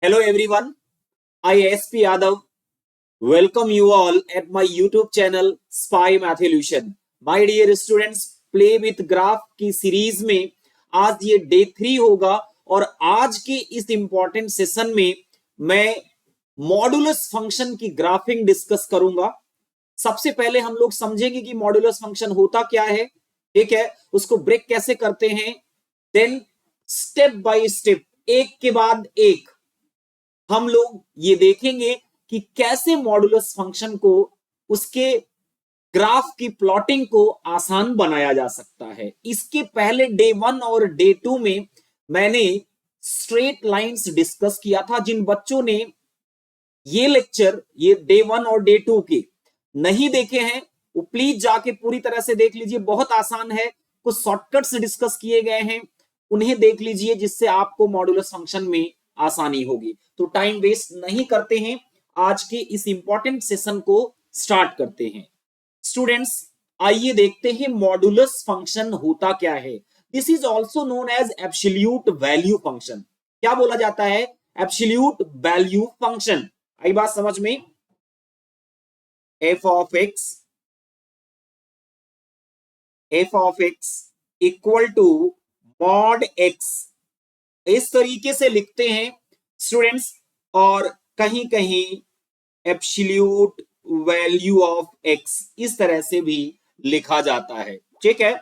Hello everyone, I SP Yadav welcome you all at my YouTube channel Spy Matholution. My dear students, play with graph की series में आज ये day 3 होगा और आज के इस इंपॉर्टेंट सेशन में मैं मॉडुलस फंक्शन की ग्राफिंग डिस्कस करूंगा। सबसे पहले हम लोग समझेंगे कि मॉडुलस फंक्शन होता क्या है, ठीक है, उसको ब्रेक कैसे करते हैं, देन स्टेप बाय स्टेप एक के बाद एक हम लोग ये देखेंगे कि कैसे मॉडुलस फंक्शन को उसके ग्राफ की प्लॉटिंग को आसान बनाया जा सकता है। इसके पहले डे 1 और डे 2 में मैंने स्ट्रेट लाइंस डिस्कस किया था। जिन बच्चों ने ये लेक्चर ये डे 1 और डे 2 के नहीं देखे हैं वो प्लीज जाके पूरी तरह से देख लीजिए, बहुत आसान है। कुछ शॉर्टकट्स डिस्कस किए गए हैं, उन्हें देख लीजिए जिससे आपको मॉडुलस फंक्शन में आसानी होगी। तो टाइम वेस्ट नहीं करते हैं, आज के इस इंपॉर्टेंट सेशन को स्टार्ट करते हैं। स्टूडेंट्स आइए देखते हैं मॉडुलस फंक्शन होता क्या है। This is also known as absolute value function. क्या बोला जाता है? Absolute value function. आई बात समझ में? F of x equal to mod x, इस तरीके से लिखते हैं स्टूडेंट्स, और कहीं कहीं एब्सोल्यूट वैल्यू ऑफ एक्स इस तरह से भी लिखा जाता है, ठीक है।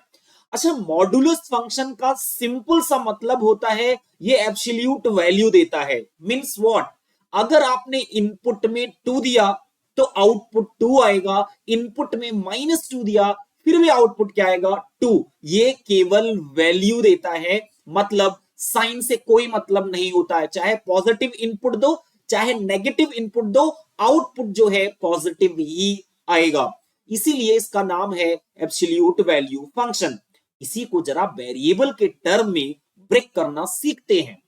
अच्छा, मॉडुलस फंक्शन का सिंपल सा मतलब होता है ये एब्सोल्यूट वैल्यू देता है। Means what? अगर आपने इनपुट में 2 दिया तो आउटपुट 2 आएगा, इनपुट में -2 दिया फिर भी आउटपुट क्या आएगा? 2। ये केवल वैल्यू देता है, मतलब साइन से कोई मतलब नहीं होता है। चाहे पॉजिटिव इनपुट दो चाहे नेगेटिव इनपुट दो, आउटपुट जो है पॉजिटिव ही आएगा। इसीलिए इसका नाम है एब्सोल्यूट वैल्यू फंक्शन। इसी को जरा वेरिएबल के टर्म में ब्रेक करना सीखते हैं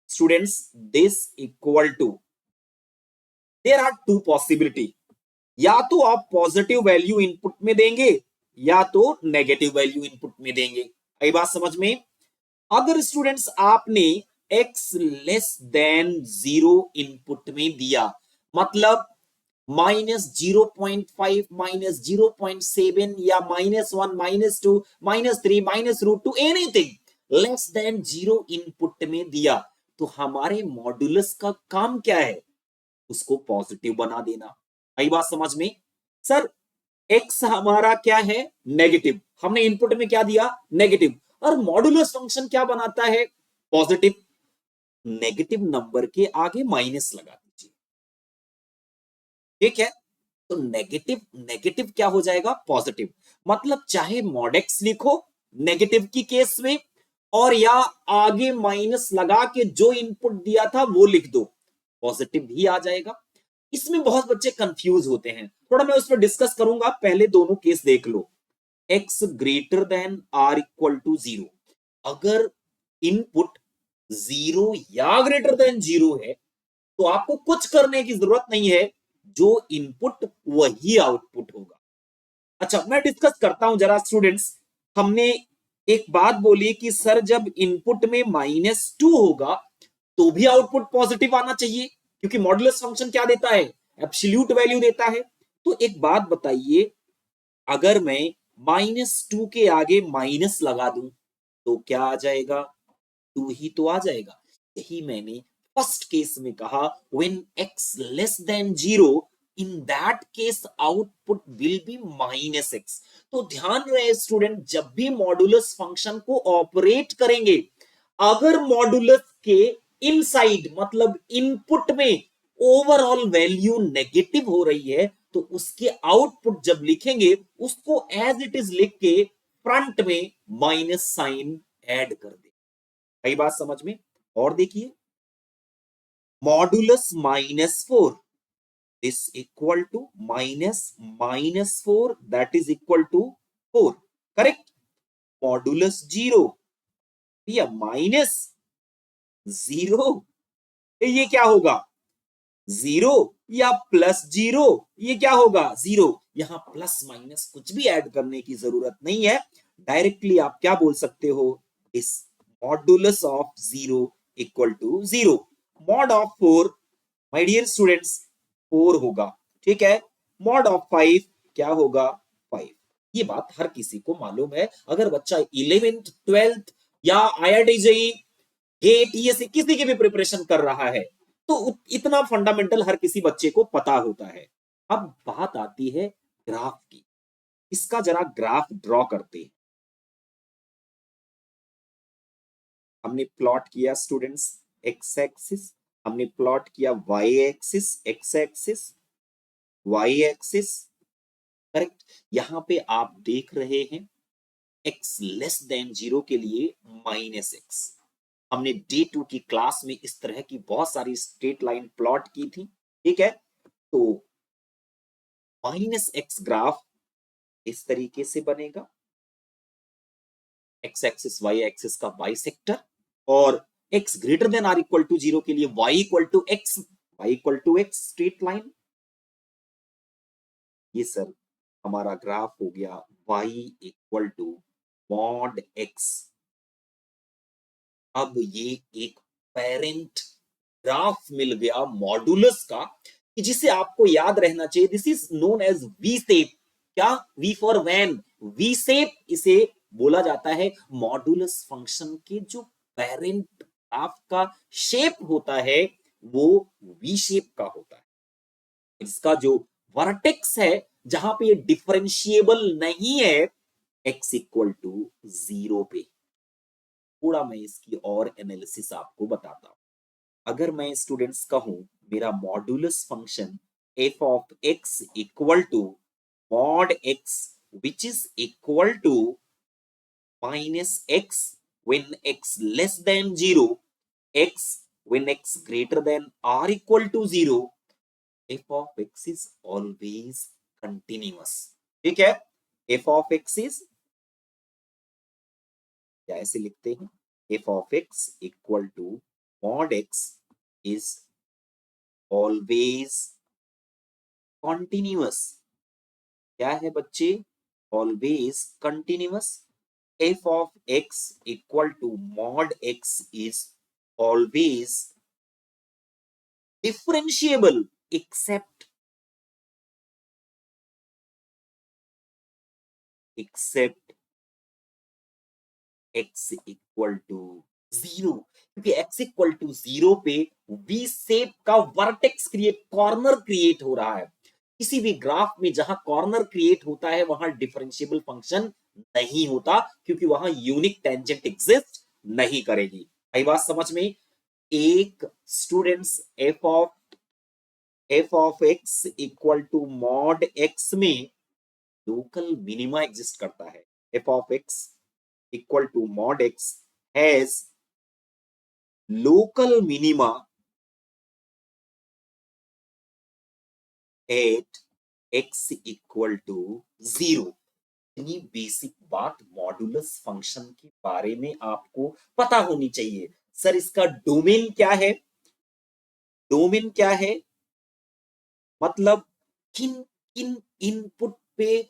students. This equal to, there are two possibility, या तो आप पॉजिटिव वैल्यू इनपुट में देंगे या तो नेगेटिव वैल्यू इनपुट में देंगे। आई बात समझ में? अगर स्टूडेंट्स आपने x लेस देन 0 इनपुट में दिया, मतलब -0.5 -0.7 या -1 -2 -3 -√2 एनीथिंग लेस देन 0 इनपुट में दिया, तो हमारे मॉडुलस का काम क्या है? उसको पॉजिटिव बना देना। आई बात समझ में? सर x हमारा क्या है? नेगेटिव। हमने इनपुट में क्या दिया? नेगेटिव। और मॉडुलस फंक्शन क्या बनाता है? पॉजिटिव। नेगेटिव नंबर के आगे माइनस लगा दीजिए, ठीक है। तो नेगेटिव नेगेटिव क्या हो जाएगा? पॉजिटिव। मतलब चाहे मॉड एक्स लिखो नेगेटिव की केस में, और या आगे माइनस लगा के जो इनपुट दिया था वो लिख दो, पॉजिटिव ही आ जाएगा। इसमें बहुत बच्चे कंफ्यूज होते हैं, थोड़ा मैं उस पर डिस्कस करूंगा। पहले दोनों केस देख लो। x greater than or equal to 0, अगर इनपुट 0 या ग्रेटर देन 0 है तो आपको कुछ करने की जरूरत नहीं है, जो इनपुट वही आउटपुट होगा। अच्छा, मैं डिस्कस करता हूं जरा स्टूडेंट्स। हमने एक बात बोली कि सर जब इनपुट में -2 होगा तो भी आउटपुट पॉजिटिव आना चाहिए, क्योंकि मॉडुलस फंक्शन क्या देता है? एब्सोल्यूट वैल्यू देता है। तो एक बात बताइए, अगर मैं -2 के आगे माइनस लगा दूं तो क्या आ जाएगा? 2 ही तो आ जाएगा। यही मैंने फर्स्ट केस में कहा, when x less than 0, in that case output will be -x। तो ध्यान रहे स्टूडेंट, जब भी मॉडुलस फंक्शन को ऑपरेट करेंगे, अगर मॉडुलस के इनसाइड मतलब इनपुट में ओवरऑल वैल्यू नेगेटिव हो रही है तो उसके आउटपुट जब लिखेंगे उसको एज इट इज लिख के फ्रंट में माइनस साइन ऐड कर दे। कई बात समझ में? और देखिए, modulus -4 is equal to -4, that is equal to 4, correct. Modulus 0 या -0, ये क्या होगा? 0 या +0, ये क्या होगा? 0। यहां प्लस माइनस कुछ भी ऐड करने की जरूरत नहीं है, डायरेक्टली आप क्या बोल सकते हो? इस modulus of 0 equal to 0। Mod of 4 my dear students 4 होगा, ठीक है। मॉड ऑफ 5 क्या होगा, 5। ये बात हर किसी को मालूम है। अगर बच्चा 11th 12th या IIT जेईई गेट ये से किसी की भी प्रिपरेशन कर रहा है तो इतना फंडामेंटल हर किसी बच्चे को पता होता है। अब बात आती है ग्राफ की। इसका जरा ग्राफ ड्रॉ करते हैं। हमने प्लॉट किया स्टूडेंट्स एक्स एक्सिस, हमने प्लॉट किया y axis, x axis, y axis, correct. यहां पे आप देख रहे हैं x लेस देन 0 के लिए -x। हमने D2 की क्लास में इस तरह की बहुत सारी स्ट्रेट लाइन प्लॉट की थी, ठीक है। तो -x ग्राफ इस तरीके से बनेगा, x एक्सिस y एक्सिस का बाइसेक्टर, और x greater than or equal to 0 के लिए y equal to x, y equal to x straight line. ये सर हमारा ग्राफ हो गया y equal to mod x। अब ये एक पेरेंट ग्राफ मिल गया मॉडुलस का, कि जिसे आपको याद रहना चाहिए। This is known as V shape. क्या, V for van, V shape इसे बोला जाता है। मॉडुलस फंक्शन के जो पेरेंट ग्राफ का शेप होता है वो वी शेप का होता है। इसका जो वर्टेक्स है जहां पे ये डिफरेंशिएबल नहीं है x इक्वल टू 0 पे। थोड़ा मैं इसकी और एनालिसिस आपको बताता हूं। अगर मैं स्टूडेंट्स कहूं मेरा modulus function f of x equal to mod x which is equal to -x when x less than 0, x when x greater than or equal to 0, f of x is always continuous, ठीक है। f of x is, या ऐसे लिखते हैं, f of x equal to mod x is always continuous। क्या है बच्चे, always continuous। f of x equal to mod x is always differentiable except x equal to 0। क्योंकि x इक्वल टू 0 पे v shape का vertex create, corner create हो रहा है। किसी भी ग्राफ में जहां कॉर्नर क्रिएट होता है वहां डिफरेंशिएबल फंक्शन नहीं होता, क्योंकि वहां यूनिक टेंजेंट एग्जिस्ट नहीं करेगी। आई बात समझ में। एक students f of x equal to mod x में लोकल मिनिमा एग्जिस्ट करता है। f of x equal to mod x has local minima at x equal to 0। इतनी बेसिक बात मॉडुलस फंक्शन के बारे में आपको पता होनी चाहिए। सर इसका डोमेन क्या है, डोमेन क्या है, मतलब किन किन इनपुट पे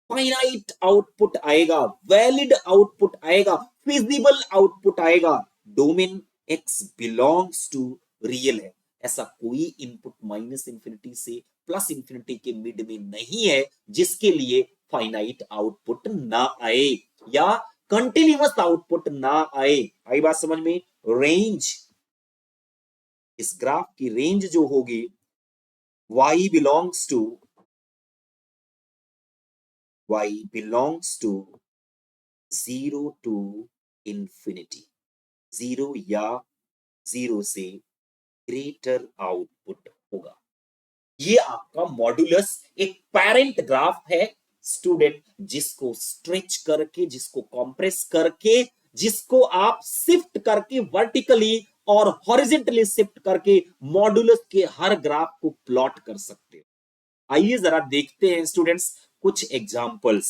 फाइनाइट आउटपुट आएगा, वैलिड आउटपुट आएगा, फिजिबल आउटपुट आएगा। Domain x belongs to real है। ऐसा कोई इनपुट -इंफिनिटी से +इंफिनिटी के मिड में नहीं है जिसके लिए फाइनाइट आउटपुट ना आए या कंटिन्यूअस आउटपुट ना आए। आई बात समझ में। रेंज, इस ग्राफ की रेंज जो होगी y belongs to 0 to infinity, 0 या 0 से ग्रेटर आउटपुट होगा। ये आपका मॉडुलस एक पेरेंट ग्राफ है स्टूडेंट, जिसको स्ट्रेच करके, जिसको कंप्रेस करके, जिसको आप शिफ्ट करके वर्टिकली और हॉरिजेंटली शिफ्ट करके मॉडुलस के हर ग्राफ को प्लॉट कर सकते हो। आइए जरा देखते हैं स्टूडेंट्स कुछ एग्जांपल्स।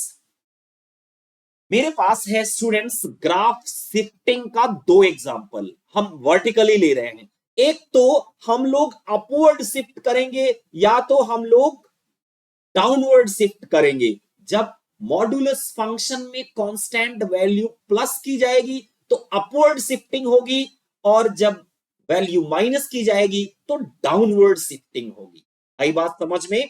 मेरे पास है स्टूडेंट्स ग्राफ शिफ्टिंग का 2 एग्जांपल हम वर्टिकली ले रहे हैं। एक तो हम लोग अपवर्ड शिफ्ट करेंगे या तो हम लोग डाउनवर्ड शिफ्ट करेंगे। जब मॉडुलस फंक्शन में कांस्टेंट वैल्यू प्लस की जाएगी तो अपवर्ड शिफ्टिंग होगी, और जब वैल्यू माइनस की जाएगी तो डाउनवर्ड शिफ्टिंग होगी। आई बात समझ में?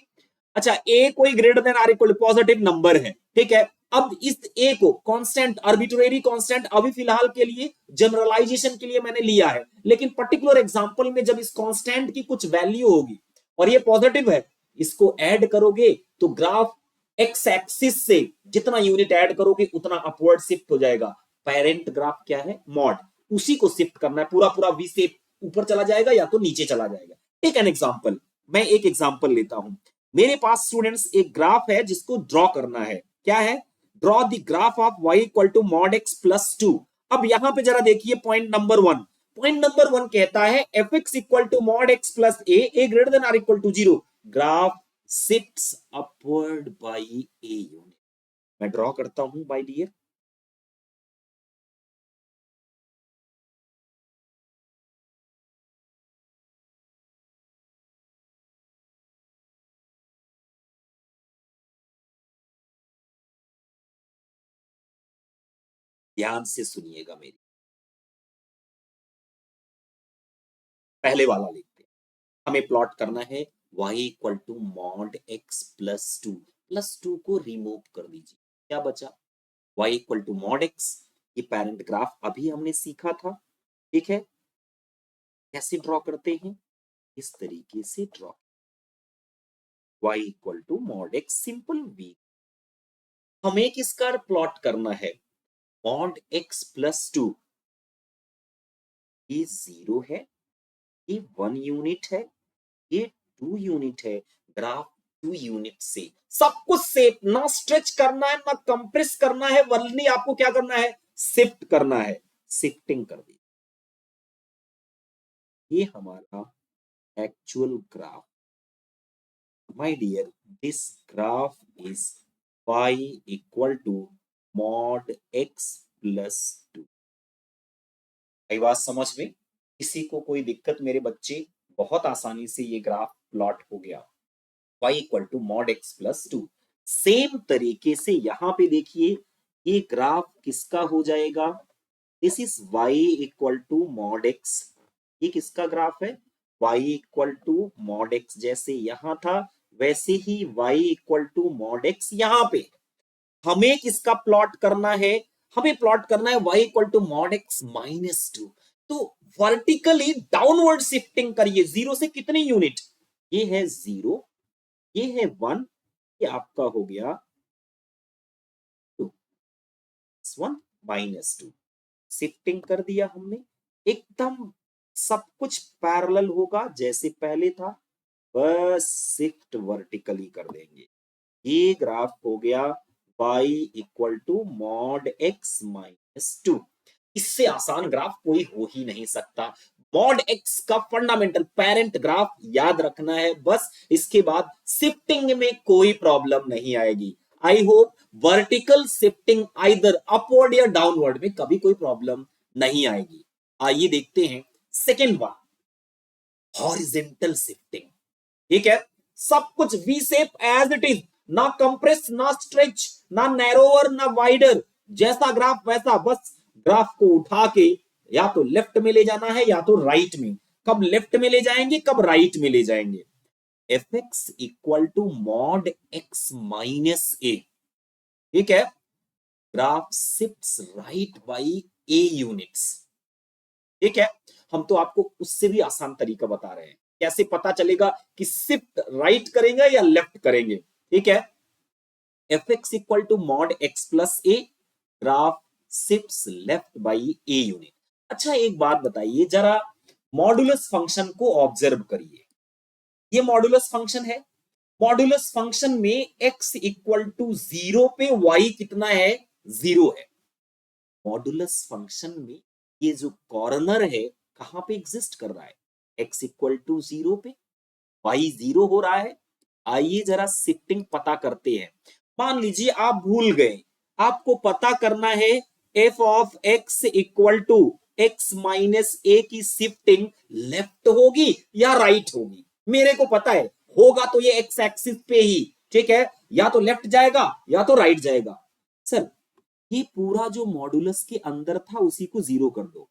अच्छा, ए कोई greater than or equal positive number है, ठीक है। अब इस ए को कांस्टेंट, आर्बिट्रेरी कांस्टेंट अभी फिलहाल के लिए जनरलाइजेशन के लिए मैंने लिया है, लेकिन पर्टिकुलर एग्जांपल में जब इस कांस्टेंट की कुछ वैल्यू होगी और ये पॉजिटिव है, इसको ऐड करोगे तो ग्राफ एक्स एक्सिस से जितना यूनिट ऐड करोगे उतना अपवर्ड शिफ्ट हो जाएगा। पेरेंट ग्राफ क्या है? मॉड, उसी को शिफ्ट करना है, पूरा पूरा वी शेप ऊपर चला जाएगा या तो नीचे चला जाएगा। टेक एन एग्जांपल, मैं एक एग्जांपल लेता हूं। मेरे पास स्टूडेंट्स एक ग्राफ है जिसको ड्रॉ करना है। क्या है? Draw the graph of y equal to mod x plus 2। अब यहां पे जरा देखिए पॉइंट नंबर 1। पॉइंट नंबर 1 कहता है f x equal to mod x plus a greater than or equal to 0, graph shifts upward by a unit। मैं draw करता हूं बाय डियर। ध्यान से सुनिएगा मेरी, पहले वाला लिखते हैं। हमें प्लॉट करना है y equal to mod x plus two को रिमूव कर दीजिए, क्या बचा? y equal to mod x, ये पेरेंट ग्राफ अभी हमने सीखा था, ठीक है। कैसे ड्रॉ करते हैं? इस तरीके से draw, y equal to mod x simple v। हमें किसका प्लॉट करना है? मॉड x प्लस 2, ये 0 है, ये 1 यूनिट है, ये 2 यूनिट है। ग्राफ 2 यूनिट से सब कुछ सेप, ना स्ट्रेच करना है ना कंप्रेस करना है, वनली आपको क्या करना है? शिफ्ट करना है। शिफ्टिंग कर दी, ये हमारा actual graph. My dear, this graph is y equal to mod x plus 2। आई बात समझ में? किसी को कोई दिक्कत मेरे बच्चे? बहुत आसानी से ये ग्राफ प्लॉट हो गया, y equal to mod x plus 2। Same तरीके से यहां पे देखिए, ये ग्राफ किसका हो जाएगा? This is y equal to mod x। ये किसका ग्राफ है? y equal to mod x, जैसे यहां था वैसे ही y equal to mod x यहां पे। हमें किसका प्लॉट करना है? हमें प्लॉट करना है y equal to mod x minus 2। तो वर्टिकली डाउनवर्ड शिफ्टिंग करिए। जीरो से कितने यूनिट? ये है 0, ये है 1, ये आपका हो गया 2, 1 माइनस 2। शिफ्टिंग कर दिया हमने, एकदम सब कुछ पैरेलल होगा जैसे पहले था, बस शिफ्ट वर्टिकली कर देंगे। ये ग्राफ हो गया y equal to mod x minus 2। इससे आसान ग्राफ कोई हो ही नहीं सकता। मॉड x का फंडामेंटल पेरेंट ग्राफ याद रखना है बस, इसके बाद शिफ्टिंग में कोई प्रॉब्लम नहीं आएगी। I hope vertical shifting either upward या डाउनवर्ड में कभी कोई प्रॉब्लम नहीं आएगी। आइए देखते हैं सेकेंड वन, हॉरिजेंटल शिफ्टिंग। ठीक है, सब कुछ V shape as it is, ना कंप्रेस ना स्ट्रेच ना नैरोवर ना वाइडर, जैसा ग्राफ वैसा। बस ग्राफ को उठा के या तो लेफ्ट में ले जाना है या तो राइट में। कब लेफ्ट में ले जाएंगे, कब राइट में ले जाएंगे? F x equal to mod x minus a, ठीक है। Graph shifts right by a units, ठीक है। हम तो आपको उससे भी आसान तरीका बता रहे हैं, कैसे पता चलेगा कि शिफ्ट राइट करेंगे या लेफ्ट करेंगे, ठीक है। F x equal to mod x plus a, graph shifts left by a unit. अच्छा एक बात बताइए जरा, मॉडुलस फंक्शन को ऑब्जर्व करिए। ये मॉडुलस फंक्शन है, मॉडुलस फंक्शन में x इक्वल टू 0 पे y कितना है? 0 है। मॉडुलस फंक्शन में ये जो कॉर्नर है कहां पे एग्जिस्ट कर रहा है? x इक्वल टू 0 पे, y 0 हो रहा है। आइए जरा शिफ्टिंग पता करते हैं। मान लीजिए आप भूल गए, आपको पता करना है f of x equal to x minus a की शिफ्टिंग लेफ्ट होगी या राइट होगी। मेरे को पता है होगा तो ये x एक्सिस पे ही, ठीक है, या तो लेफ्ट जाएगा या तो राइट जाएगा। सर ये पूरा जो मॉडुलस के अंदर था उसी को 0 कर दो,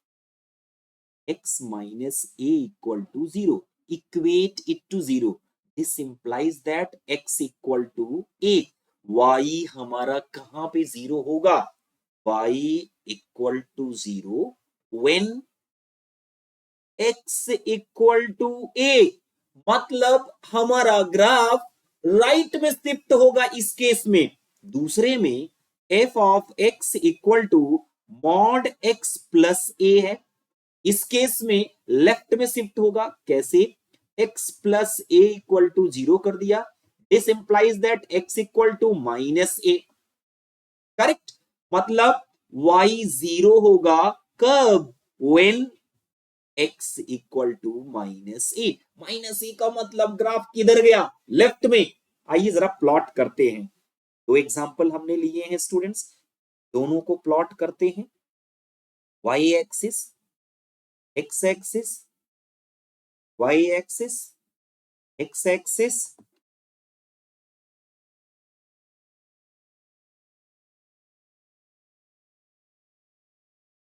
x minus a equal to 0. Equate it to 0. This implies that x equal to a. y हमारा कहां पे 0 होगा? y equal to 0 when x equal to a. मतलब हमारा ग्राफ राइट में शिफ्ट होगा इस केस में। दूसरे में f of x equal to mod x plus a है, इस केस में लेफ्ट में शिफ्ट होगा। कैसे? x plus a equal to 0 कर दिया। This implies that x equal to minus a। Correct? मतलब y 0 होगा कब? When x equal to minus a. Minus a का मतलब ग्राफ किधर गया? लेफ्ट में। आइए जरा प्लॉट करते हैं। दो एग्जांपल हमने लिए हैं स्टूडेंट्स, दोनों को प्लॉट करते हैं। y axis, x axis, y axis, x axis.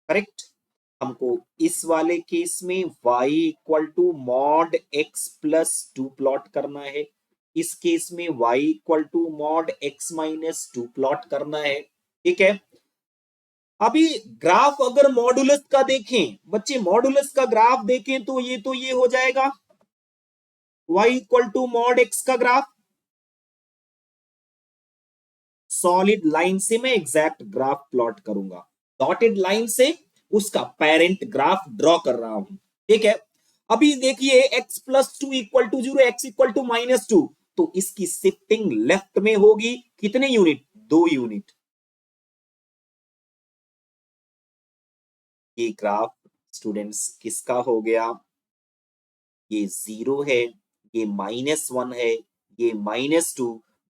Correct? हमको इस वाले केस में y equal to mod x plus 2 plot करना है, इस केस में y equal to mod x minus 2 plot करना है। ठीक है? अभी ग्राफ अगर मॉडुलस का देखें बच्चे, मॉडुलस का ग्राफ देखें तो ये हो जाएगा y equal to mod x का ग्राफ। सॉलिड लाइन से मैं एग्जैक्ट ग्राफ प्लॉट करूंगा, डॉटेड लाइन से उसका पेरेंट ग्राफ ड्रॉ कर रहा हूं। ठीक है? अभी देखिए x plus 2 equal to 0, x equal to minus 2, तो इसकी शिफ्टिंग लेफ्ट में होगी। कितने यूनिट? 2 यूनिट। ये ग्राफ स्टूडेंट्स किसका हो गया? ये 0 है, ये -1 है, ये -2।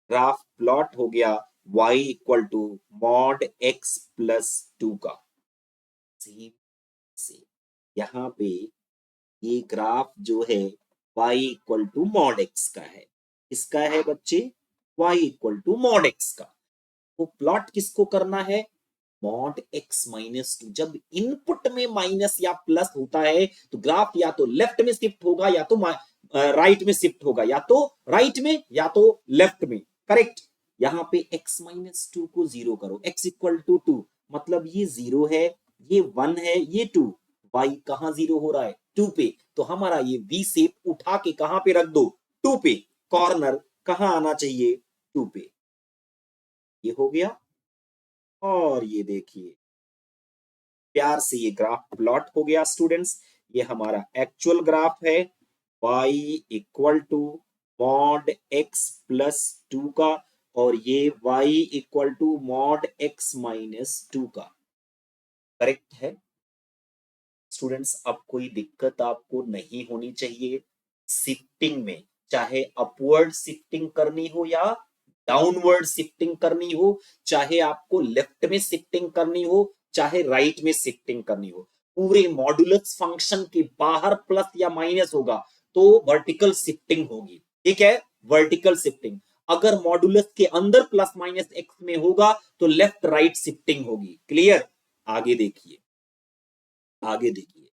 ग्राफ प्लॉट हो गया y equal to mod x plus 2 का। सेम से यहाँ पे ये ग्राफ जो है y equal to mod x का है। किसका है बच्चे? y equal to mod x का। तो प्लॉट किसको करना है? Mod x minus 2। जब इनपुट में माइनस या प्लस होता है तो ग्राफ या तो लेफ्ट में शिफ्ट होगा या तो राइट में शिफ्ट होगा, या तो राइट में या तो लेफ्ट में। करेक्ट? यहाँ पे x माइनस 2 को 0 करो, x इक्वल टू 2, मतलब ये 0 है, ये 1 है, ये 2। y कहां 0 हो रहा है? 2 पे। तो हमारा ये v शेप उठा के कहां पे रख दो? 2 पे। कॉर्नर कहां आना चाहिए? 2 पे। ये हो गया। और ये देखिए प्यार से ये ग्राफ प्लॉट हो गया स्टूडेंट्स। ये हमारा एक्चुअल ग्राफ है y equal to mod x plus 2 का, और ये y equal to mod x minus 2 का। करेक्ट है स्टूडेंट्स? अब कोई दिक्कत आपको नहीं होनी चाहिए शिफ्टिंग में, चाहे अपवर्ड शिफ्टिंग करनी हो या डाउनवर्ड शिफ्टिंग करनी हो, चाहे आपको लेफ्ट में शिफ्टिंग करनी हो, चाहे राइट में शिफ्टिंग करनी हो। पूरे मॉडुलस फंक्शन के बाहर प्लस या माइनस होगा तो वर्टिकल शिफ्टिंग होगी। ठीक है? Vertical shifting. अगर मॉडुलस के अंदर प्लस माइनस एक्स में होगा तो लेफ्ट राइट शिफ्टिंग होगी। क्लियर? आगे देखिए, आगे देखिए।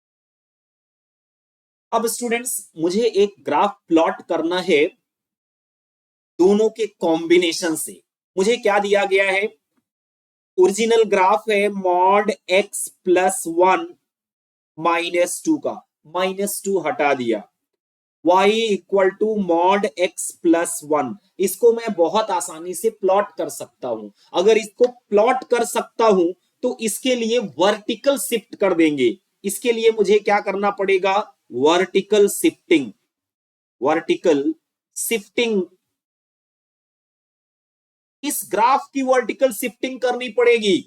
अब स्टूडेंट्स मुझे एक ग्राफ प्लॉट करना है दोनों के कॉम्बिनेशन से। मुझे क्या दिया गया है? ओरिजिनल ग्राफ है मॉड x प्लस 1 माइनस 2 का, -2 हटा दिया। y equal to mod x plus 1। इसको मैं बहुत आसानी से प्लॉट कर सकता हूं। अगर इसको प्लॉट कर सकता हूं तो इसके लिए वर्टिकल शिफ्ट कर देंगे। इसके लिए मुझे क्या करना पड़ेगा? Vertical shifting. वर्टिकल शिफ्टिंग, इस ग्राफ की वर्टिकल शिफ्टिंग करनी पड़ेगी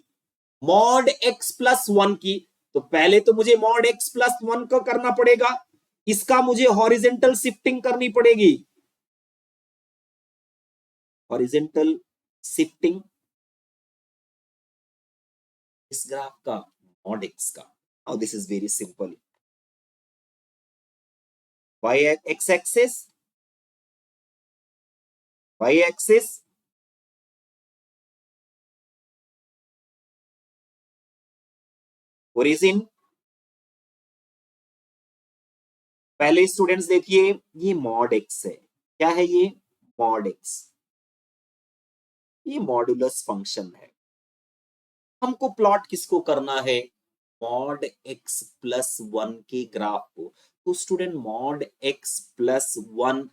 मॉड x प्लस 1 की। तो पहले तो मुझे मॉड x प्लस 1 को करना पड़ेगा, इसका मुझे हॉरिजेंटल शिफ्टिंग करनी पड़ेगी। हॉरिजेंटल शिफ्टिंग इस ग्राफ का मॉड x का। Now this is very simple. y x axis, y axis, origin, पहले स्टूडेंट्स देखिए, ये मॉड एक्स है। क्या है ये? Mod x. ये मॉडुलस फंक्शन है। हमको प्लॉट किसको करना है? मॉड एक्स प्लस वन के ग्राफ को। तो student mod x plus one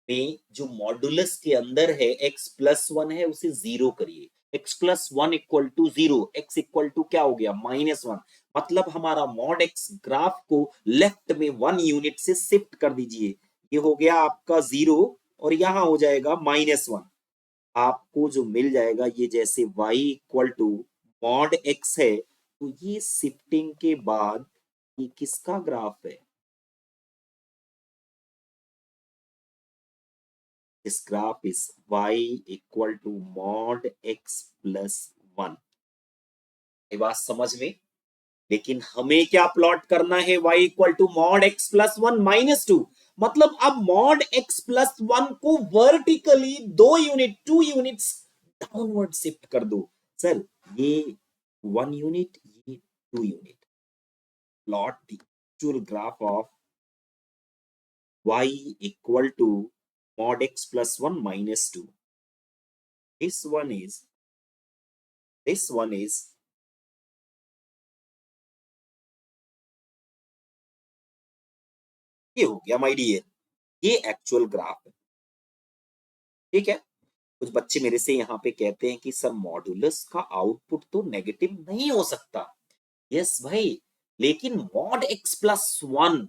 में जो मॉडुलस के अंदर है एक्स प्लस वन है, उसे जीरो करिए। X plus one equal to zero, x equal to क्या हो गया? Minus one. मतलब हमारा मॉड एक्स ग्राफ को लेफ्ट में वन यूनिट से शिफ्ट कर दीजिए। ये हो गया आपका जीरो, और यहां हो जाएगा माइनस वन। आपको जो मिल जाएगा, ये जैसे y equal to mod x है, तो ये शिफ्टिंग के बाद ये किसका ग्राफ है? This graph is y equal to mod x plus one. ये बात समझ में? लेकिन हमें क्या प्लॉट करना है? y equal to mod x plus one minus two. मतलब अब मॉड x प्लस वन को वर्टिकली दो unit, two units downward shift कर दो। सर, ये वन यूनिट, ये two unit. Plot the actual graph of y equal to mod x plus 1 minus 2. This one is, this one is, ये हो गया my dear, ये actual graph है। ठीक है। कुछ बच्चे मेरे से यहाँ पे कहते हैं कि सर मॉडुलस का आउटपुट तो नेगेटिव नहीं हो सकता। यस भाई, लेकिन मॉड एक्स प्लस वन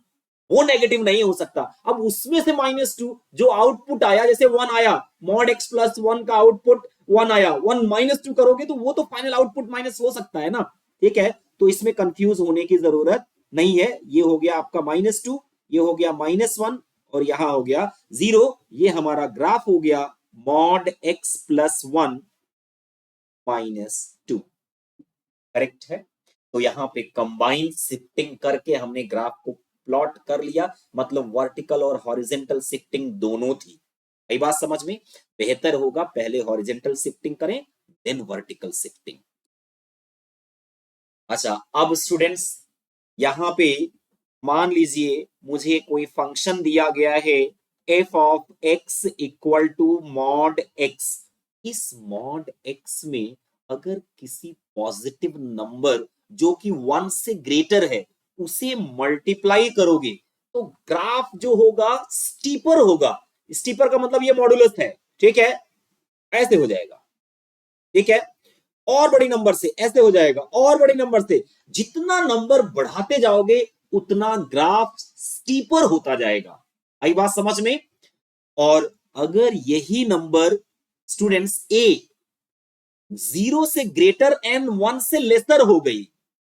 वो नेगेटिव नहीं हो सकता। अब उसमें से माइनस टू जो आउटपुट आया, जैसे वन आया, मॉड एक्स प्लस वन का आउटपुट वन आया, वन माइनस टू करोगे तो वो तो फाइनल आउटपुट माइनस हो सकता है ना। ठीक है, तो इसमें कंफ्यूज होने की जरूरत नहीं है। ये हो गया आपका माइनस टू, ये हो गया माइनस वन, और यहां हो गया जीरो। ये हमारा ग्राफ हो गया mod x plus one minus to. Correct है। तो यहाँ पे कंबाइन शिफ्टिंग करके हमने ग्राफ को प्लॉट कर लिया। मतलब वर्टिकल और हॉरिजेंटल शिफ्टिंग दोनों थी। यही बात समझ में? बेहतर होगा पहले हॉरिजेंटल शिफ्टिंग करें, देन वर्टिकल शिफ्टिंग। अच्छा, अब स्टूडेंट्स यहाँ पे मान लीजिए मुझे कोई फंक्शन दिया गया है f of x equal to mod x. इस मॉड एक्स में अगर किसी पॉजिटिव नंबर जो कि वन से ग्रेटर है उसे मल्टीप्लाई करोगे, तो ग्राफ जो होगा स्टीपर होगा। स्टीपर का मतलब ये मॉडुलस है। ठीक है, ऐसे हो जाएगा। ठीक है, और बड़ी नंबर से ऐसे हो जाएगा, और बड़ी नंबर से। जितना नंबर बढ़ाते जाओगे उतना ग्राफ स्टीपर होता जाएगा। आई बात समझ में? और अगर यही नंबर स्टूडेंट्स ए जीरो से ग्रेटर एंड वन से लेसर हो गई,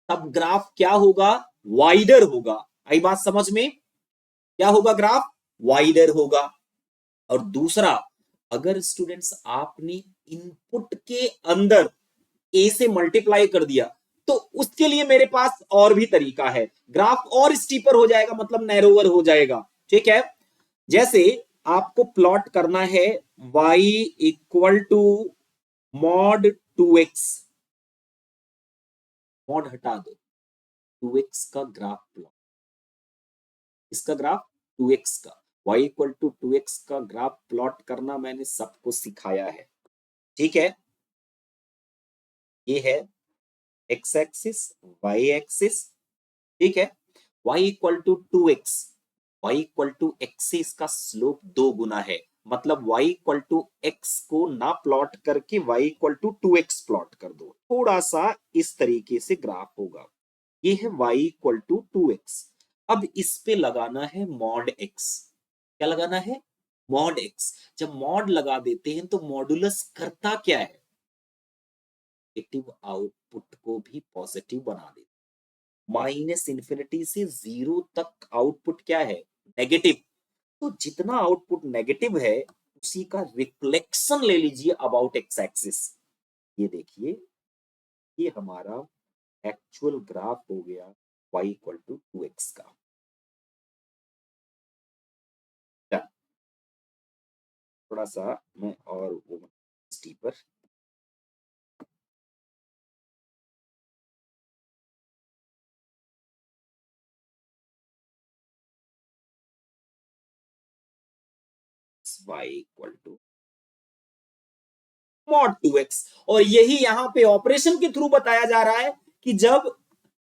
तब ग्राफ क्या होगा? वाइडर होगा। आई बात समझ में? क्या होगा? ग्राफ वाइडर होगा। और दूसरा, अगर स्टूडेंट्स आपने इनपुट के अंदर ए से मल्टीप्लाई कर दिया, तो उसके लिए मेरे पास और भी तरीका है। ग्राफ और स्टीपर हो जाएगा, मतलब नैरोवर हो जाएगा। ठीक है, जैसे आपको प्लॉट करना है y equal to mod two x. Mod हटा दो, टू एक्स का ग्राफ प्लॉट। इसका ग्राफ टू एक्स का, y equal to two x का ग्राफ प्लॉट करना मैंने सबको सिखाया है। ठीक है, ये है एक्स एक्सिस, वाई एक्सिस। ठीक है, y equal to two x, y equal to axis का स्लोप दो गुना है। मतलब y इक्वल टू एक्स को ना प्लॉट करके y equal to two x plot कर दो। थोड़ा सा इस तरीके से ग्राफ होगा। ये है y equal to two x. अब इस पे लगाना है मॉड x। क्या लगाना है? Mod x। जब मॉड लगा देते हैं तो मॉडुलस करता क्या है? नेगेटिव आउटपुट को भी पॉजिटिव बना देता। माइनस इंफिनिटी से जीरो तक आउटपुट क्या है? नेगेटिव। तो जितना आउटपुट नेगेटिव है उसी का रिफ्लेक्शन ले लीजिए अबाउट एक्स एक्सिस। ये देखिए, ये हमारा एक्चुअल ग्राफ हो गया y equal to two x का। थोड़ा सा मैं और वो steeper y equal to mod 2x। और यही यहां पे ऑपरेशन के थ्रू बताया जा रहा है कि जब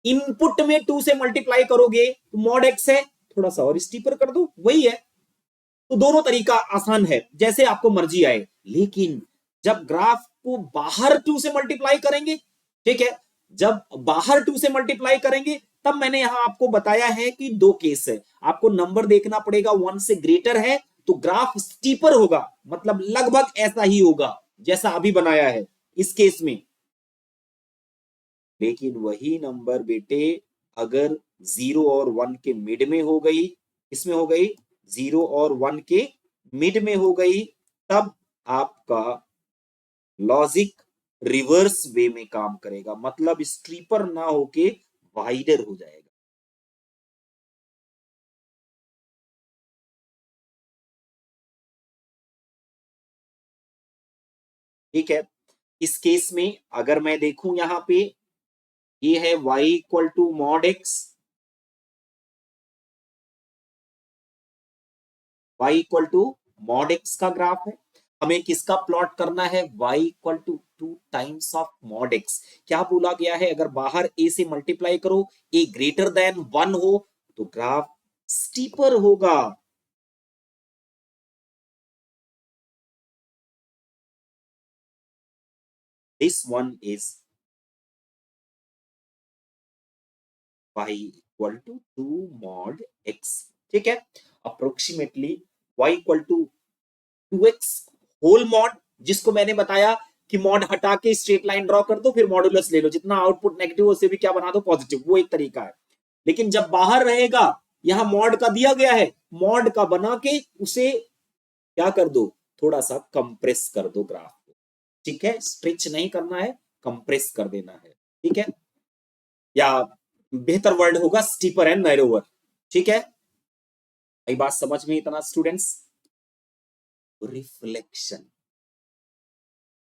इनपुट में 2 से मल्टीप्लाई करोगे तो मॉड x है, थोड़ा सा और स्टीपर कर दो, वही है। तो दोनों तरीका आसान है, जैसे आपको मर्जी आए। लेकिन जब ग्राफ को बाहर 2 से मल्टीप्लाई करेंगे, ठीक है, जब बाहर 2 से मल्टीप्लाई करेंगे तब मैंने यहां आपको बताया है कि दो केस है। आपको नंबर देखना पड़ेगा 1 से ग्रेटर है तो ग्राफ स्टीपर होगा, मतलब लगभग ऐसा ही होगा जैसा अभी बनाया है इस केस में। लेकिन वही नंबर बेटे अगर 0 और 1 के मिड में हो गई, इसमें हो गई 0 और 1 के मिड में हो गई, तब आपका लॉजिक रिवर्स वे में काम करेगा, मतलब स्ट्रीपर ना होके वाइडर हो जाएगा। ठीक है, इस केस में अगर मैं देखूं यहां पे ये है y equal to mod x, y equal to mod x का ग्राफ है। हमें किसका प्लॉट करना है, y equal to 2 times of mod x. क्या बोला गया है, अगर बाहर a से मल्टीप्लाई करो, a ग्रेटर देन 1 हो तो ग्राफ स्टीपर होगा। This one is y equal to 2 mod x। ठीक है, approximately y equal to 2x whole mod, जिसको मैंने बताया कि मॉड हटा के स्ट्रेट लाइन ड्रॉ कर दो, फिर मॉडुलस ले लो, जितना आउटपुट नेगेटिव हो उसे भी क्या बना दो पॉजिटिव, वो एक तरीका है। लेकिन जब बाहर रहेगा, यहां मॉड का दिया गया है, मॉड का बना के उसे क्या कर दो, थोड़ा सा कंप्रेस कर दो ग्राफ को। ठीक है, स्ट्रेच नहीं करना है, कंप्रेस कर देना है। ठीक है, या बेहतर वर्ड होगा स्टीपर एंड नैरोवर। ठीक है, यही बात समझ में इतना स्टूडेंट्स। रिफ्लेक्शन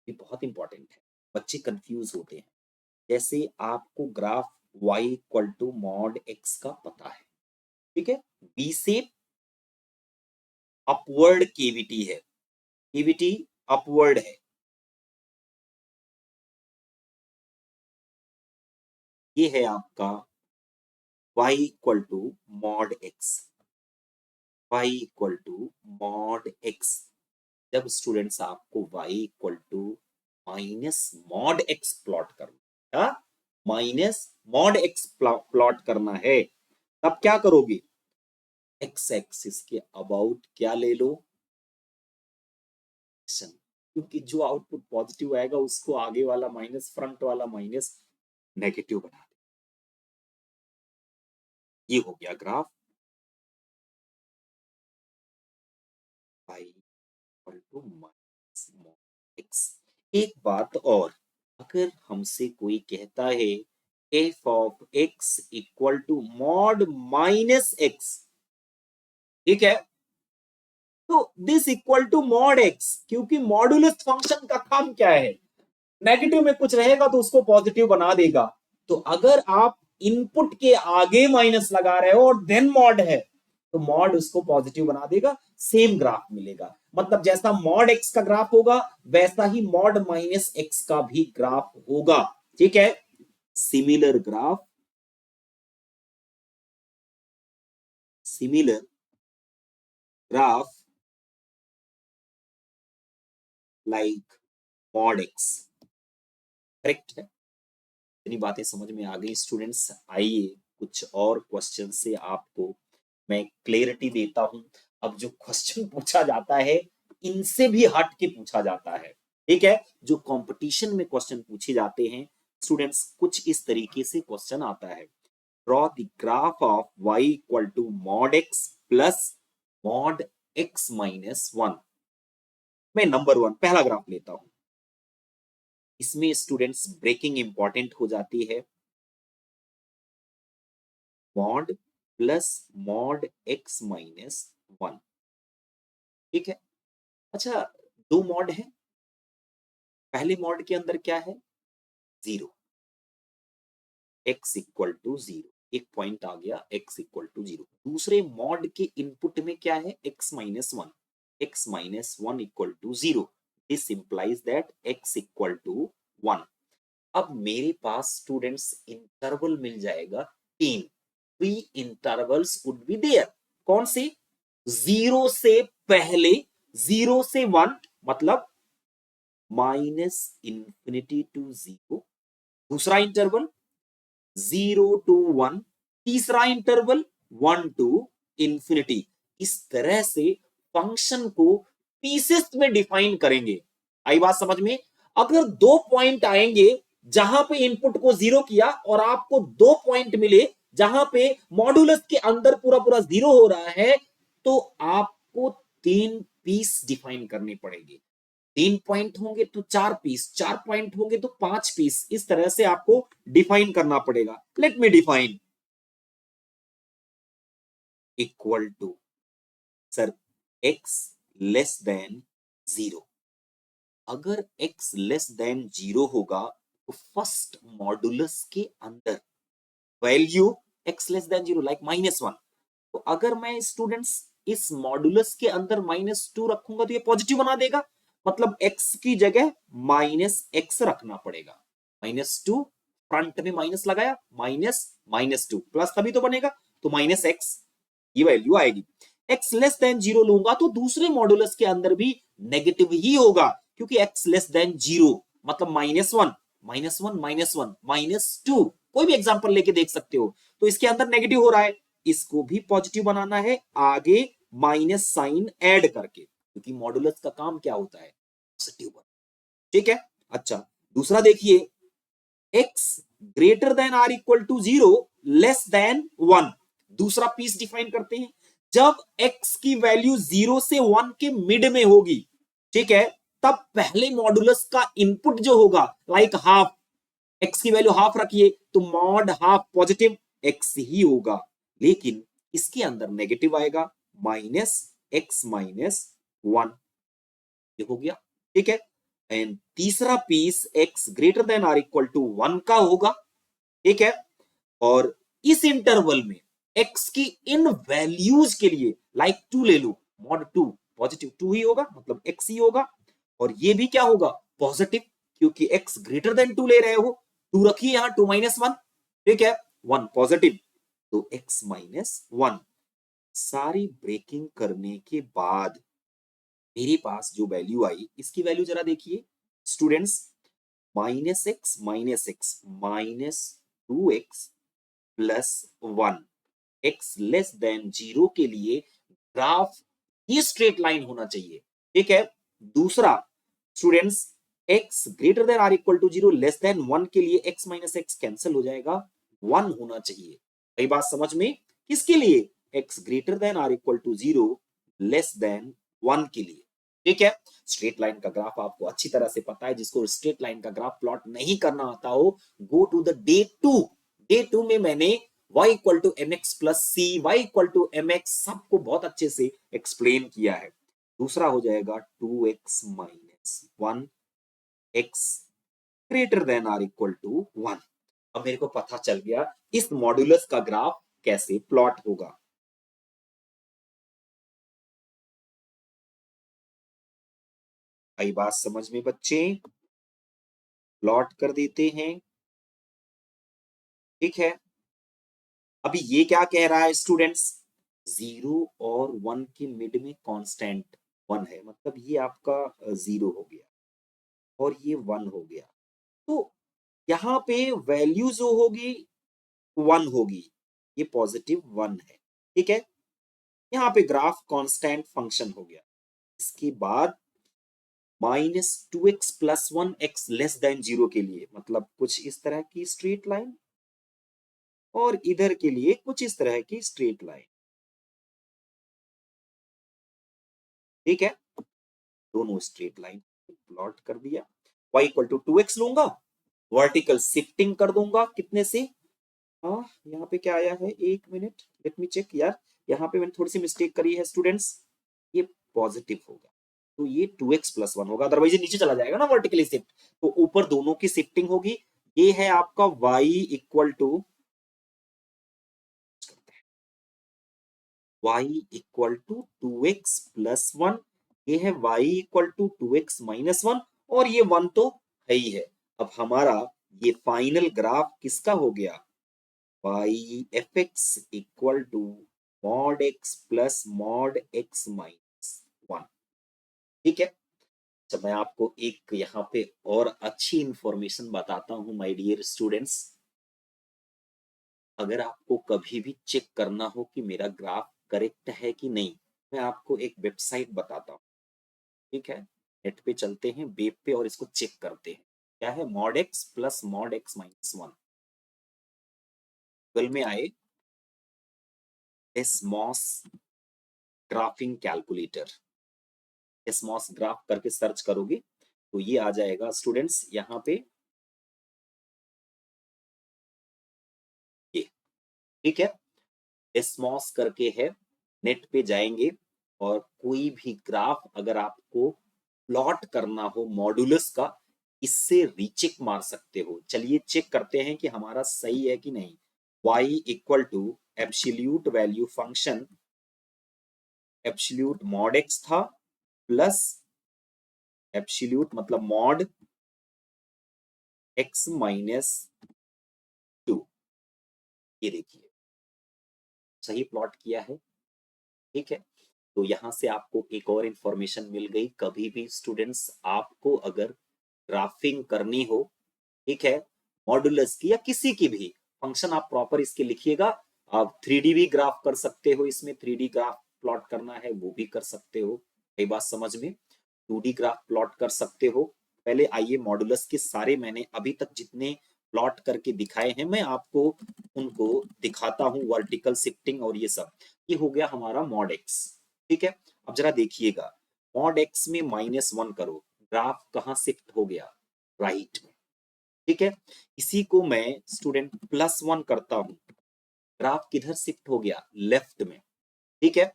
ये बहुत इंपॉर्टेंट है, बच्चे कंफ्यूज होते हैं। जैसे आपको graph y equal to mod x का पता है, ठीक है, बी से अपवर्ड केविटी है, केविटी अपवर्ड है, ये है आपका y equal to mod x, y equal to mod x। जब स्टूडेंट्स आपको y equal to minus mod x plot करना, माइनस मॉड x प्लॉट करना है, तब क्या करोगे, x एक्सिस के अबाउट क्या ले लो, क्योंकि जो आउटपुट पॉजिटिव आएगा उसको आगे वाला माइनस, फ्रंट वाला माइनस नेगेटिव बना दे। ये हो गया graph y equal to minus x। एक बात और, अगर हमसे कोई कहता है f of x equal to mod minus x, ठीक है, तो this equal to mod x, क्योंकि मॉडुलस फंक्शन का काम क्या है, नेगेटिव में कुछ रहेगा तो उसको पॉजिटिव बना देगा। तो अगर आप इनपुट के आगे माइनस लगा रहे हो और देन मॉड है तो मॉड उसको पॉजिटिव बना देगा, सेम ग्राफ मिलेगा। मतलब जैसा मॉड एक्स का ग्राफ होगा वैसा ही मॉड माइनस एक्स का भी ग्राफ होगा। ठीक है, similar graph, similar graph like mod x. Correct है, इतनी बातें समझ में आ गई स्टूडेंट्स। आइए कुछ और क्वेश्चन से आपको मैं क्लियरिटी देता हूं। अब जो क्वेश्चन पूछा जाता है इनसे भी हट के पूछा जाता है। ठीक है, जो कंपटीशन में क्वेश्चन पूछे जाते हैं स्टूडेंट्स, कुछ इस तरीके से क्वेश्चन आता है, draw the graph of y equal to mod x plus mod x minus 1। मैं नंबर 1 पहला ग्राफ लेता हूं। इसमें स्टूडेंट्स ब्रेकिंग इंपॉर्टेंट हो जाती है, mod plus mod x minus 1। ठीक है, अच्छा, दो मॉड है, पहले मॉड के अंदर क्या है, 0, x इक्वल टू 0, एक पॉइंट आ गया x इक्वल टू 0। दूसरे मॉड के इनपुट में क्या है, x minus 1। x minus 1 equal to 0. This implies that x equal to 1. अब मेरे पास स्टूडेंट्स इंटरवल मिल जाएगा 3. 3 इंटरवल्स वुड बी देयर. कौन से? 0 से पहले, 0 से 1 मतलब माइनस इंफिनिटी टू 0. दूसरा इंटरवल 0 टू 1. तीसरा इंटरवल 1 टू इंफिनिटी. इस तरह से फंक्शन को पीसेस में डिफाइन करेंगे. आई बात समझ में? अगर दो पॉइंट आएंगे जहां पे इनपुट को 0 किया और आपको दो पॉइंट मिले जहां पे मॉड्यूलस के अंदर पूरा पूरा 0 हो रहा है, तो आपको 3 पीस डिफाइन करनी पड़ेगी. 3 पॉइंट होंगे तो 4 पीस, 4 पॉइंट होंगे तो 5 पीस. इस तरह से आपको डिफाइन करना पड़ेगा. Let me define. Equal to sir x less than 0. अगर x लेस देन 0 होगा तो फर्स्ट मॉडुलस के अंदर value x less than 0 like -1. तो अगर मैं स्टूडेंट्स इस मॉडुलस के अंदर -2 रखूंगा तो ये पॉजिटिव बना देगा. मतलब x की जगह -x रखना पड़ेगा. -2 फ्रंट में माइनस लगाया, -2 प्लस तभी तो बनेगा. तो -x ये वैल्यू आएगी. x लेस देन 0 लूंगा तो दूसरे मॉडुलस के अंदर भी नेगेटिव ही होगा, क्योंकि x लेस देन 0 मतलब -1, -1, -2. कोई भी एग्जांपल लेके देख सकते हो. तो इसके अंदर नेगेटिव हो रहा है, इसको भी पॉजिटिव बनाना है आगे माइनस साइन ऐड करके, क्योंकि मॉडुलस का काम क्या होता है? पॉजिटिव. ठीक है. अच्छा, दूसरा देखिए, x greater than or equal to 0 less than 1. दूसरा पीस डिफाइन करते हैं. जब x की वैल्यू 0 से 1 के मिड में होगी, ठीक है, तब पहले मॉडुलस का इनपुट जो होगा लाइक हाफ, x की वैल्यू हाफ रखिए तो मॉड हाफ पॉजिटिव x ही होगा. लेकिन इसके अंदर नेगेटिव आएगा -x-1. ये हो गया. ठीक है. एंड तीसरा piece x greater than or equal to 1 का होगा. ठीक है. और इस इंटरवल में x की इन वैल्यूज के लिए लाइक 2 ले लो, मॉड 2 पॉजिटिव 2 ही होगा, मतलब x ही होगा. और ये भी क्या होगा? पॉजिटिव, क्योंकि x ग्रेटर देन 2 ले रहे हो. 2 रखिए यहां, 2 -1. ठीक है. 1 पॉजिटिव, तो x -1. सारी ब्रेकिंग करने के बाद मेरे पास जो वैल्यू आई, इसकी वैल्यू जरा देखिए students. -x -2x +1. x less than 0 के लिए ग्राफ ये स्ट्रेट लाइन होना चाहिए. ठीक है. दूसरा students, x greater than or equal to 0 less than 1 के लिए x -x कैंसिल हो जाएगा, 1 होना चाहिए. सही बात समझ में? किसके लिए? x greater than or equal to 0 less than 1 के लिए. ठीक है. स्ट्रेट लाइन का ग्राफ आपको अच्छी तरह से पता है. जिसको स्ट्रेट लाइन का ग्राफ प्लॉट नहीं करना आता हो, go to the day 2. Day 2 में मैंने y equal to mx plus c, y equal to mx सबको बहुत अच्छे से एक्सप्लेन किया है. दूसरा हो जाएगा 2x - 1 x greater than or equal to 1. अब मेरे को पता चल गया इस मॉड्यूलस का ग्राफ कैसे प्लॉट होगा. आई बात समझ में बच्चे? प्लॉट कर देते हैं. ठीक है. अभी ये क्या कह रहा है स्टूडेंट्स? 0 और 1 के मिड में कांस्टेंट 1 है, मतलब ये आपका 0 हो गया और ये 1 हो गया. तो यहाँ पे वैल्यू जो होगी 1 होगी, ये पॉजिटिव 1 है. ठीक है. यहाँ पे ग्राफ कांस्टेंट फंक्शन हो गया. इसके बाद -2x + 1 x लेस देन 0 के लिए मतलब कुछ इस तरह की स्ट्रेट लाइन, और इधर के लिए कुछ इस तरह की स्ट्रेट लाइन. ठीक है. दोनों स्ट्रेट लाइन प्लॉट कर दिया. y इक्वल टू 2x लूंगा, वर्टिकल शिफ्टिंग कर दूंगा कितने से, यहाँ पे क्या आया है, 1 मिनट, लेट मी चेक यार. यहाँ पे मैंने थोड़ी सी मिस्टेक करी है स्टूडेंट्स. ये पॉजिटिव होगा तो ये 2x + 1 होगा, अदरवाइज ये नीचे चला जाएगा ना वर्टिकली शिफ्ट. तो ऊपर दोनों की शिफ्टिंग होगी. ये है आपका y इक्वल टू 2x + 1 ये है y इक्वल टू 2x-1 और ये 1 तो है ही है। अब हमारा ये फाइनल ग्राफ किसका हो गया, y fx equal to mod x plus mod x-1। ठीक है। जब मैं आपको एक यहाँ पे और अच्छी इंफॉर्मेशन बताता हूं माय डियर स्टूडेंट्स, अगर आपको कभी भी चेक करना हो कि मेरा ग्राफ करेक्ट है कि नहीं, मैं आपको एक वेबसाइट बताता हूँ। ठीक है, नेट पे चलते हैं, वेब पे, और इसको चेक करते हैं। क्या है, mod x plus mod x-1। Google में आए, एसमॉस ग्राफिंग कैलकुलेटर, एसमॉस ग्राफ करके सर्च करोगे तो ये आ जाएगा स्टूडेंट्स। यहाँ पे ये, ठीक है, एसमॉस करके है। नेट पे जाएंगे और कोई भी ग्राफ अगर आपको प्लॉट करना हो मॉडुलस का, इससे रीचेक मार सकते हो। चलिए चेक करते हैं कि हमारा सही है कि नहीं। y equal to absolute value function, absolute mod x था, प्लस एब्सोल्यूट मतलब मॉड x-2। ये देखिए सही प्लॉट किया है। ठीक है, तो यहां से आपको एक और इंफॉर्मेशन मिल गई। कभी भी स्टूडेंट्स आपको अगर ग्राफिंग करनी हो, ठीक है, मॉडुलस की या किसी की भी फंक्शन, आप प्रॉपर इसके लिखिएगा। आप 3D भी ग्राफ कर सकते हो, इसमें 3D ग्राफ प्लॉट करना है वो भी कर सकते हो। कई बात समझ में, 2D ग्राफ प्लॉट कर सकते हो। पहले आइए मॉडुलस के सारे मैंने अभी तक जितने प्लॉट करके दिखाए हैं मैं आपको उनको दिखाता हूं, वर्टिकल शिफ्टिंग और ये सब। ये हो गया हमारा मॉड एक्स। ठीक है, अब जरा देखिएगा, मॉड एक्स में -1 करो, ग्राफ कहां शिफ्ट हो गया, राइट में। ठीक है, इसी को मैं स्टूडेंट +1 करता हूं, ग्राफ किधर शिफ्ट हो गया, लेफ्ट में। ठीक है,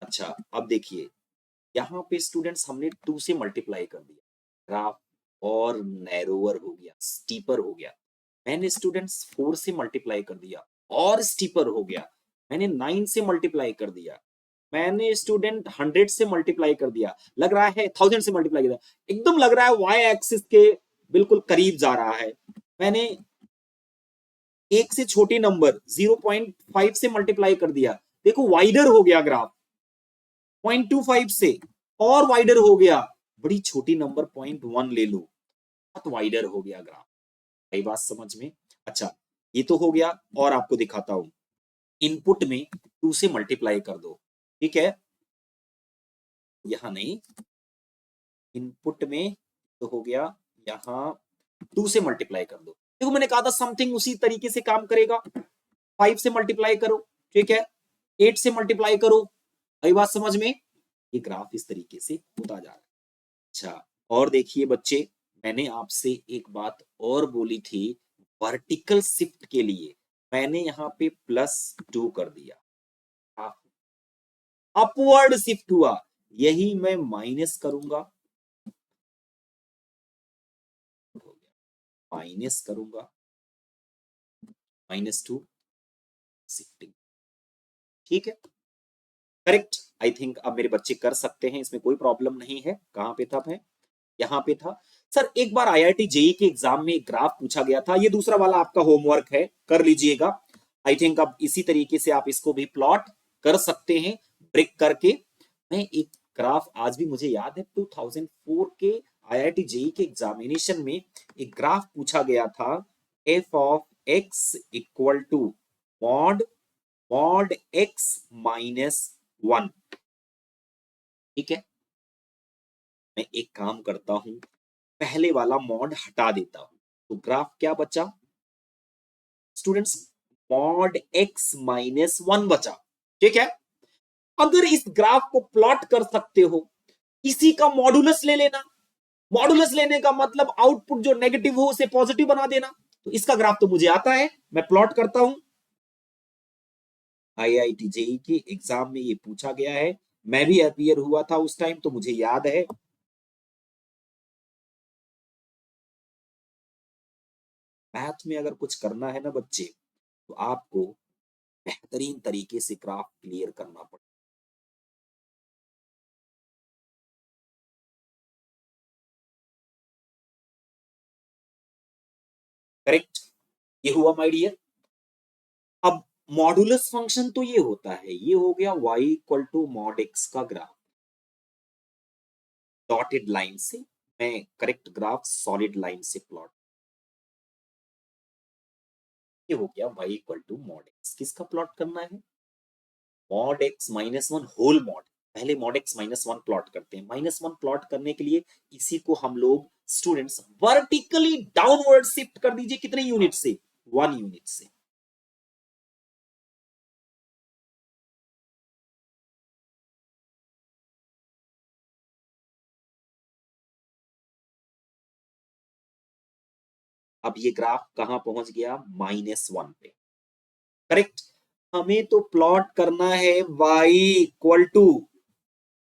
अच्छा अब देखिए, यहाँ पे स्टूडेंट्स हमने 2 से मल्टीप्लाई कर दिया, ग्राफ और नैरोअर हो गया, स्टीपर हो गया। मैंने स्टूडेंट्स 4 से मल्टीप्लाई कर दिया और स्टीपर हो गया। मैंने 9 से मल्टीप्लाई कर दिया, मैंने स्टूडेंट 100 से मल्टीप्लाई कर दिया, लग रहा है 1000 से मल्टीप्लाई कर दिया, एकदम लग रहा है वाई एक्सिस के बिल्कुल करीब जा रहा है। मैंने एक से छोटे नंबर 0.5 से मल्टीप्लाई कर दिया, देखो वाइडर हो गया ग्राफ 0.25 से, और वाइडर हो गया। बड़ी छोटी नंबर 0.1 ले लो, बहुत वाइडर हो गया ग्राफ। कई बात समझ में। अच्छा ये तो हो गया, और आपको दिखाता हूं, इनपुट में 2 से मल्टीप्लाई कर दो। ठीक है, यहां नहीं, इनपुट में तो हो गया, यहां 2 से मल्टीप्लाई कर दो। देखो मैंने कहा था समथिंग उसी तरीके से काम करेगा। 5 से मल्टीप्लाई करो, ठीक है, 8 से मल्टीप्लाई करो। आई बात समझ में, ये ग्राफ इस तरीके से होता जा रहा है। अच्छा और देखिए बच्चे, मैंने आपसे एक बात और बोली थी, वर्टिकल शिफ्ट के लिए मैंने यहाँ पे +2 कर दिया, अपवर्ड शिफ्ट हुआ, यही मैं माइनस करूंगा, माइनस करूंगा, -2 शिफ्टिंग। ठीक है, करेक्ट। आई थिंक अब मेरे बच्चे कर सकते हैं, इसमें कोई प्रॉब्लम नहीं है। कहां पे था मैं, यहाँ पे था। सर एक बार आईआईटी जेई के एग्जाम में एक ग्राफ पूछा गया था, ये दूसरा वाला आपका होमवर्क है, कर लीजिएगा। आई थिंक अब इसी तरीके से आप इसको भी प्लॉट कर सकते हैं ब्रेक करके। मैं एक ग्राफ आज भी मुझे याद है, 2004 के आईआईटी जेई के एग्जामिनेशन में एक ग्राफ पूछा गया था, f of x equal to mod mod x-1। ठीक है, मैं एक काम करता हूं, पहले वाला मॉड हटा देता हूं, तो ग्राफ क्या बचा स्टूडेंट्स, मॉड x-1 बचा। ठीक है, अगर इस ग्राफ को प्लॉट कर सकते हो, इसी का मॉडुलस ले लेना। मॉडुलस लेने का मतलब आउटपुट जो नेगेटिव हो उसे पॉजिटिव बना देना। तो इसका ग्राफ तो मुझे आता है, मैं प्लॉट करता हूं। आईआईटी जेई के एग्जाम में ये पूछा गया है, मैं भी अपीयर हुआ था उस टाइम, तो मुझे याद है। मैथ में अगर कुछ करना है ना बच्चे, तो आपको बेहतरीन तरीके से ग्राफ क्लियर करना पड़ेगा। करेक्ट, ये हुआ माय डियर। अब मॉडुलस फंक्शन तो ये होता है, ये हो गया y equal to mod x का ग्राफ डॉटेड लाइन से, मैं करेक्ट ग्राफ सॉलिड लाइन से प्लॉट, ये हो गया y equal to mod x। किसका प्लॉट करना है? Mod x minus one whole mod. पहले mod x minus one plot करते हैं। माइनस वन प्लॉट करने के लिए इसी को हम लोग स्टूडेंट्स वर्टिकली डाउनवर्ड शिफ्ट कर दीजिए। कितने यूनिट से? 1 यूनिट से। अब ये ग्राफ कहां पहुंच गया? -1 पे। करेक्ट। हमें तो प्लॉट करना है y equal to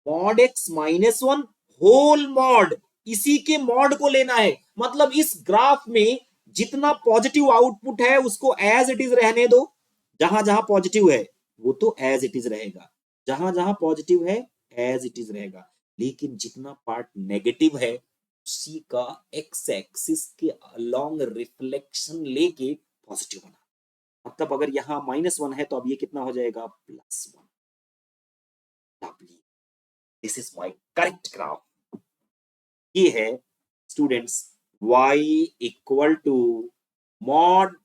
mod x minus one whole mod, इसी के मॉड को लेना है। मतलब इस ग्राफ में जितना पॉजिटिव आउटपुट है उसको एज इट इज रहने दो। जहां जहां पॉजिटिव है वो तो एज इट इज रहेगा, जहां जहां पॉजिटिव है एज इट इज रहेगा। लेकिन जितना पार्ट नेगेटिव है उसी का एक्स एक्सिस के अलोंग रिफ्लेक्शन लेके पॉजिटिव बना। मतलब अगर यहाँ -1 है तो अब ये कितना हो जाएगा? +1। This is my correct graph. ये है students y equal to mod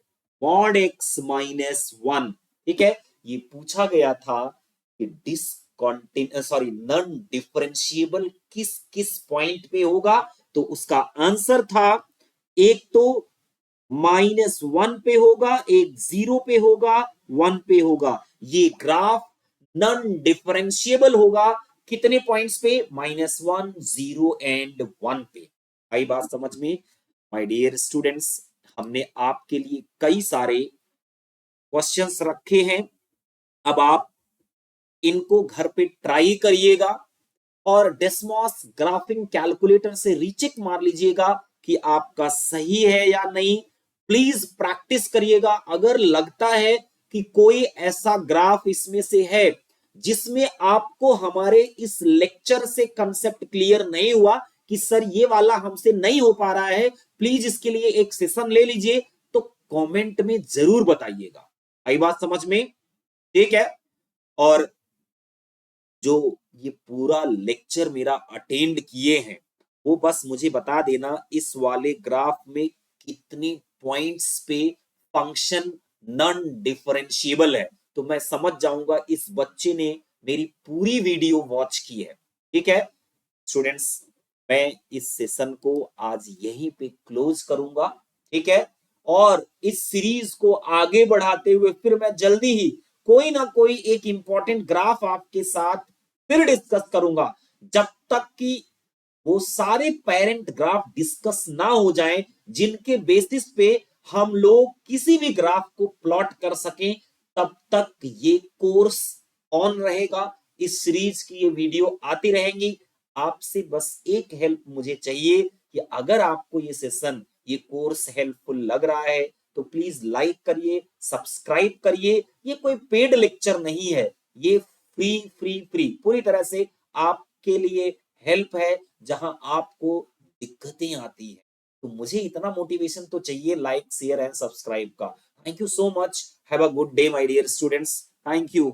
mod x -1। ठीक है, ये पूछा गया था कि नॉन डिफरेंशिएबल किस किस पॉइंट पे होगा, तो उसका आंसर था एक तो -1 पे होगा, एक 0 पे होगा, 1 पे होगा। ये ग्राफ नॉन डिफरेंशिएबल होगा कितने पॉइंट्स पे? -1, 0 एंड 1 पे। आई बात समझ में? माय डियर स्टूडेंट्स, हमने आपके लिए कई सारे क्वेश्चंस रखे हैं। अब आप इनको घर पे ट्राई करिएगा और डेस्मॉस ग्राफिंग कैलकुलेटर से रीचेक मार लीजिएगा कि आपका सही है या नहीं। प्लीज प्रैक्टिस करिएगा। अगर लगता है कि कोई ऐसा ग्राफ इसमें से है जिसमें आपको हमारे इस लेक्चर से कंसेप्ट क्लियर नहीं हुआ कि सर ये वाला हमसे नहीं हो पा रहा है, प्लीज इसके लिए एक सेशन ले लीजिए, तो कमेंट में जरूर बताइएगा। आई बात समझ में? ठीक है। और जो ये पूरा लेक्चर मेरा अटेंड किए हैं वो बस मुझे बता देना इस वाले ग्राफ में कितने पॉइंट्स पे फंक्शन नॉन डिफरेंशिएबल है, तो मैं समझ जाऊंगा इस बच्चे ने मेरी पूरी वीडियो वॉच की है। ठीक है स्टूडेंट्स, मैं इस सेशन को आज यहीं पे क्लोज करूंगा। ठीक है, और इस सीरीज को आगे बढ़ाते हुए फिर मैं जल्दी ही कोई ना कोई एक इंपॉर्टेंट ग्राफ आपके साथ फिर डिस्कस करूंगा। जब तक कि वो सारे पेरेंट ग्राफ डिस्कस ना हो जाएं जिनके बेसिस पे हम लोग किसी भी ग्राफ को प्लॉट कर सकें, तब तक ये कोर्स ऑन रहेगा। इस सीरीज की ये वीडियो आती रहेंगी। आपसे बस एक हेल्प मुझे चाहिए कि अगर आपको ये सेशन, ये कोर्स हेल्पफुल लग रहा है तो प्लीज लाइक करिए, सब्सक्राइब करिए। ये कोई पेड लेक्चर नहीं है, ये फ्री फ्री फ्री पूरी तरह से आपके लिए हेल्प है जहां आपको दिक्कतें आती है। तो मुझे इतना मोटिवेशन तो चाहिए, लाइक शेयर एंड सब्सक्राइब का। Thank you so much. Have a good day my dear students. Thank you.